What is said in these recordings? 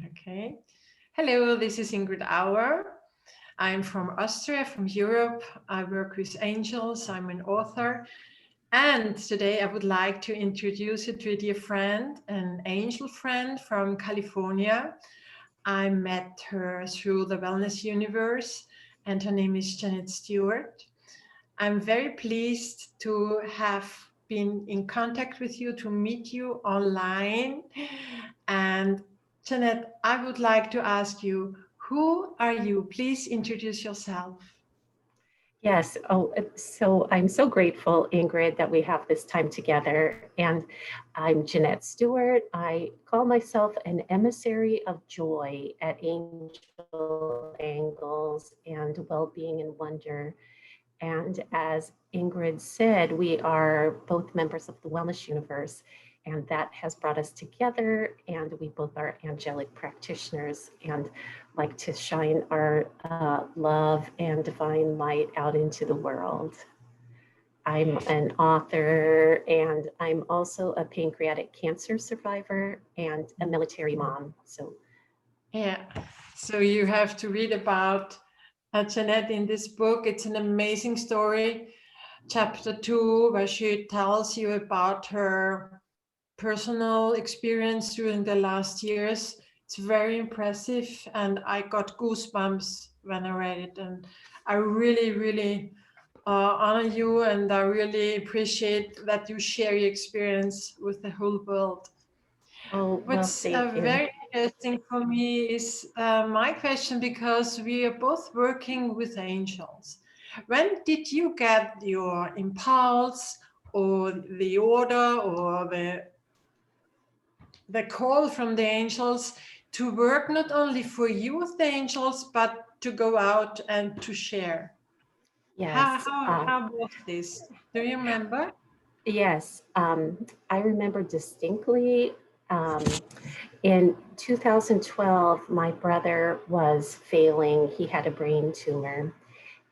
Okay. Hello, this is Ingrid Auer. I'm from Austria, from Europe. I work with angels. I'm an author. And today I would like to introduce you to a dear friend, an angel friend from California. I met her through the Wellness Universe, and her name is Janette Stuart. I'm very pleased to have been in contact with you, to meet you online. And Jeanette, I would like to ask you, who are you? Please introduce yourself. Yes. So I'm so grateful, Ingrid, that we have this time together. And I'm Janette Stuart. I call myself an emissary of joy at Angel Angles and Wellbeing and Wonder. And as Ingrid said, we are both members of the Wellness Universe, and that has brought us together. And we both are angelic practitioners and like to shine our love and divine light out into the world. I'm an author, and I'm also a pancreatic cancer survivor and a military mom. Yeah, so you have to read about Jeanette in this book. It's an amazing story. Chapter 2, where she tells you about her personal experience during the last years. It's very impressive, and I got goosebumps when I read it. And I really, really honor you, and I really appreciate that you share your experience with the whole world. oh, well, What's thank you. very interesting for me is my question, because we are both working with angels. When did you get your impulse or the order or the call from the angels to work not only for you with the angels, but to go out and to share? How, Yes. how, how was this? Do you remember? Yes, I remember distinctly. In 2012, my brother was failing. He had a brain tumor.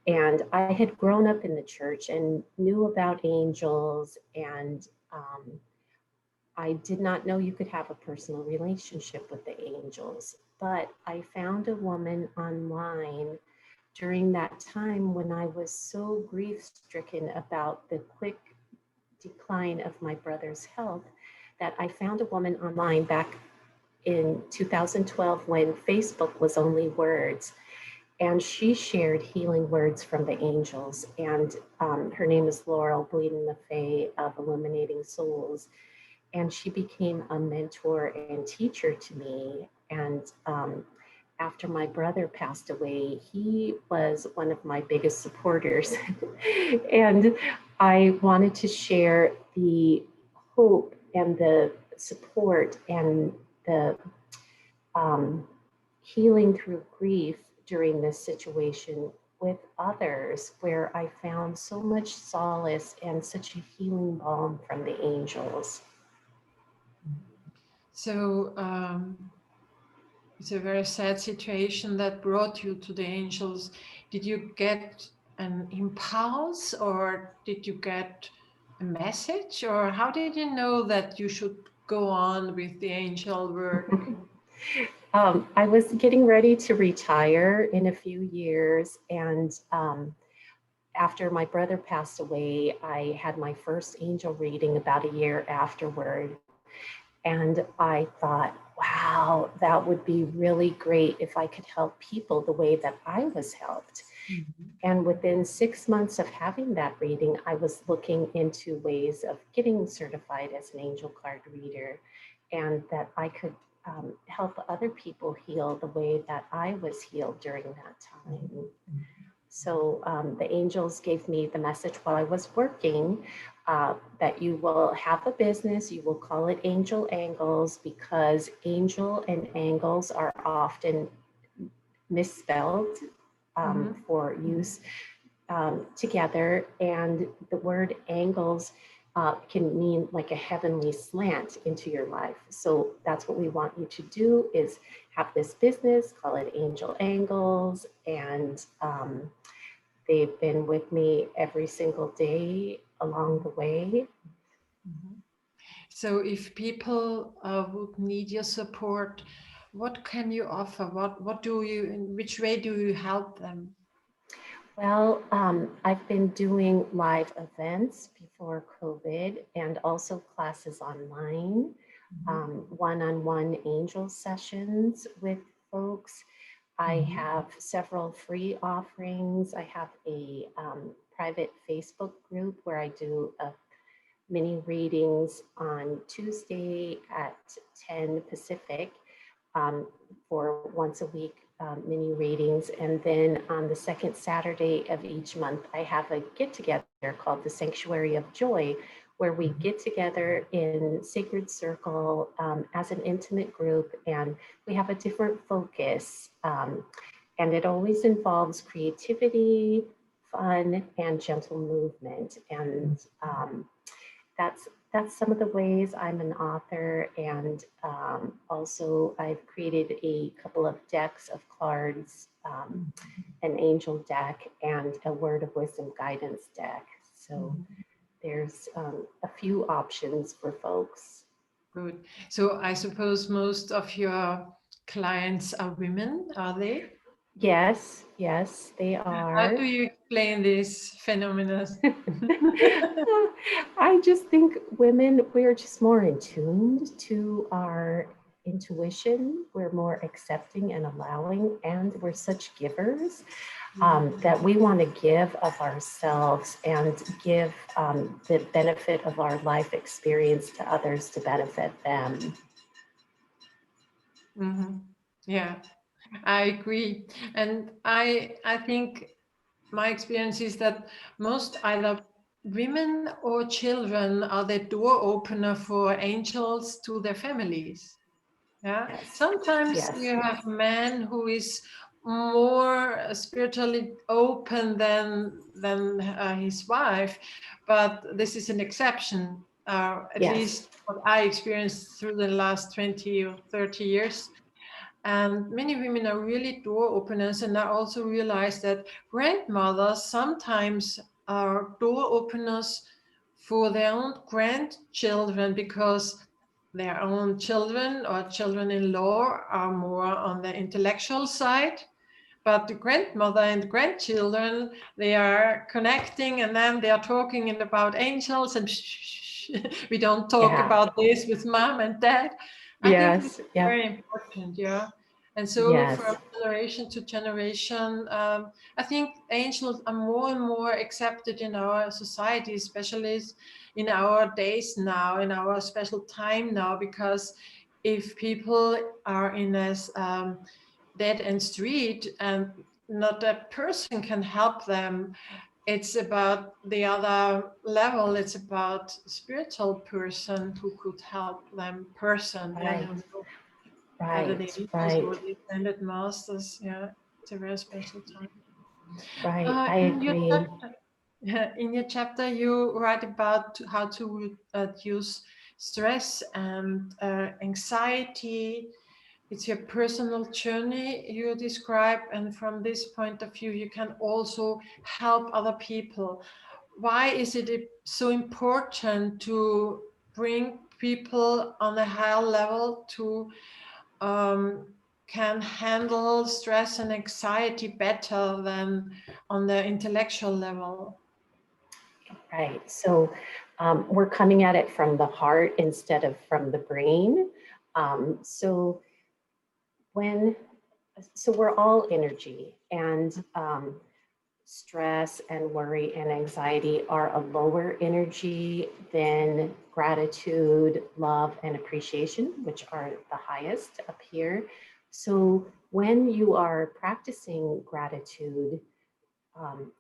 And I had grown up in the church and knew about angels. And I did not know you could have a personal relationship with the angels. But I found a woman online during that time when I was so grief stricken about the quick decline of my brother's health that I found a woman online back in 2012 when Facebook was only words. And she shared healing words from the angels. And her name is Laurel Bleeding the Fae of Illuminating Souls. And she became a mentor and teacher to me. And after my brother passed away, he was one of my biggest supporters. And I wanted to share the hope and the support and the um, healing through grief during this situation with others, where I found so much solace and such a healing balm from the angels. So it's a very sad situation that brought you to the angels. Did you get an impulse, or did you get a message, or how did you know that you should go on with the angel work? I was getting ready to retire in a few years, and after my brother passed away, I had my first angel reading about a year afterward. And I thought, wow, that would be really great if I could help people the way that I was helped. Mhm. And within 6 months of having that reading, I was looking into ways of getting certified as an angel card reader, and that I could help other people heal the way that I was healed during that time. So the angels gave me the message while I was working that you will have a business, you will call it Angel Angles, because angel and angles are often misspelled Mhm. for use together. And the word angles can mean like a heavenly slant into your life. So that's what we want you to do, is have this business, call it Angel Angles. And they've been with me every single day along the way. Mhm. So if people would need your support, what can you offer? What do you, in which way do you help them? Well, I've been doing live events before COVID and also classes online, one-on-one angel sessions with folks. I have several free offerings. I have a private Facebook group where I do mini readings on Tuesday at 10 Pacific for once a week mini readings. And then on the second Saturday of each month, I have a get together called the Sanctuary of Joy, where we get together in sacred circle as an intimate group, and we have a different focus. And it always involves creativity, fun, and gentle movement. And that's some of the ways. I'm an author, and also I've created a couple of decks of cards, an angel deck and a word of wisdom guidance deck. So there's a few options for folks. Good. So I suppose most of your clients are women, are they? Yes, they How are. do you explain this phenomenon? I just think women, we're just more in tune to our intuition. We're more accepting and allowing, and we're such givers that we want to give of ourselves and give the benefit of our life experience to others to benefit them. Yeah, I agree. And I think my experience is that most either women or children are the door opener for angels to their families. Yeah, Yes, sometimes yes, you have a man who is more spiritually open than his wife, but this is an exception. At yes, least what I experienced through the last 20 or 30 years. And many women are really door openers, and I also realize that grandmothers sometimes are door openers for their own grandchildren, because their own children or children-in-law are more on the intellectual side. But the grandmother and grandchildren, they are connecting, and then they are talking about angels and we don't talk yeah, about this with mom and dad. I think this yes, is yep, very important, yeah. And so from yes, generation to generation, I think angels are more and more accepted in our society, especially in our days now, in our special time now, because if people are in a dead end street and not a person can help them, it's about the other level. It's about spiritual person who could help them person, right, either the angels right, or the ascended masters. Yeah, it's a very special time. right, I In your agree. chapter, yeah, in your chapter, you write about how to reduce stress and anxiety. It's your personal journey you describe, and from this point of view, you can also help other people. Why is it so important to bring people on a higher level to um, can handle stress and anxiety better than on the intellectual level? Right. So we're coming at it from the heart instead of from the brain. So when, so we're all energy, and stress and worry and anxiety are a lower energy than gratitude, love, and appreciation, which are the highest up here. So when you are practicing gratitude,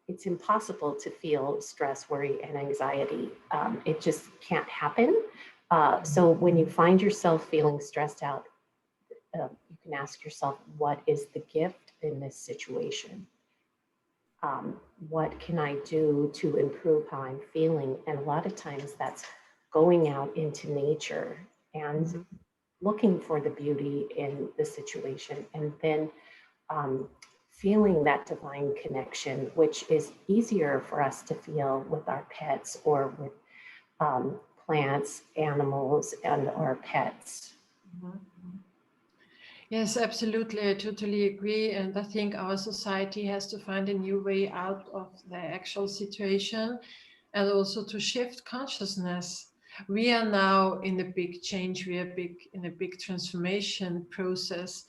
it's impossible to feel stress, worry, and anxiety. It just can't happen. So when you find yourself feeling stressed out, you can ask yourself, what is the gift in this situation? What can I do to improve how I'm feeling? And a lot of times that's going out into nature and looking for the beauty in the situation, and then um, feeling that divine connection, which is easier for us to feel with our pets or with plants, animals, and our pets. Yes, absolutely. I totally agree. And I think our society has to find a new way out of the actual situation and also to shift consciousness. We are now in a big change, we are in a big transformation process.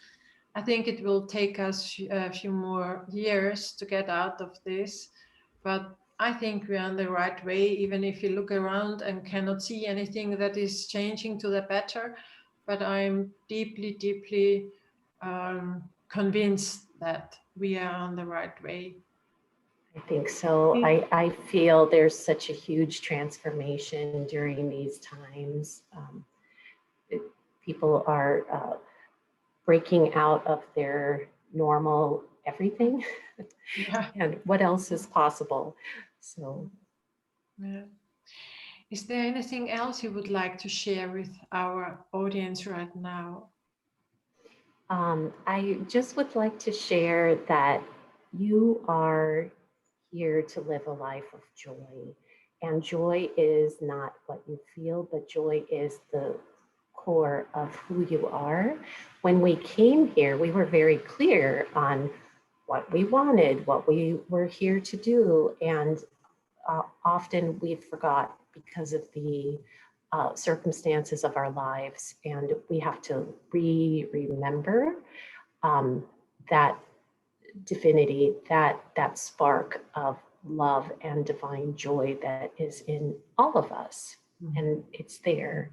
I think it will take us a few more years to get out of this, but I think we're on the right way, even if you look around and cannot see anything that is changing to the better. But I'm deeply, deeply convinced that we are on the right way. I think so. I feel there's such a huge transformation during these times. People are breaking out of their normal everything Yeah. and what else is possible. So Yeah. Is there anything else you would like to share with our audience right now? I just would like to share that you are here to live a life of joy. And joy is not what you feel, but joy is the core of who you are. When we came here, we were very clear on what we wanted, what we were here to do. And often we forgot because of the circumstances of our lives. And we have to remember um, that divinity, that spark of love and divine joy that is in all of us. And it's there.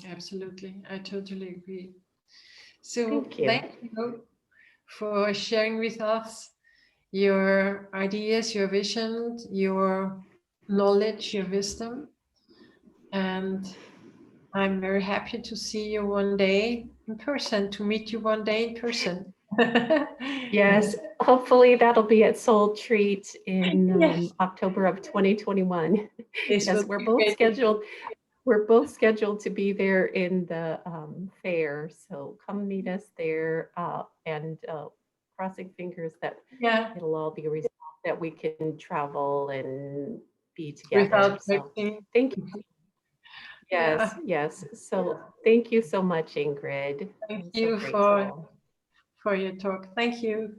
Absolutely. I totally agree. So Thank you. thank you for sharing with us your ideas, your vision, your knowledge, your wisdom. And I'm very happy to see you one day in person, to meet you one day in person. Yes, hopefully that'll be at Soul Treat in Yes, October of 2021. this Yes, will be great. we're both scheduled to be there in the fair. So come meet us there and crossing fingers that Yeah, it'll all be resolved, that we can travel and be together. without So waiting. thank you. Yes, Yeah, yes. So thank you so much, Ingrid. thank I'm so you grateful. for your talk. Thank you.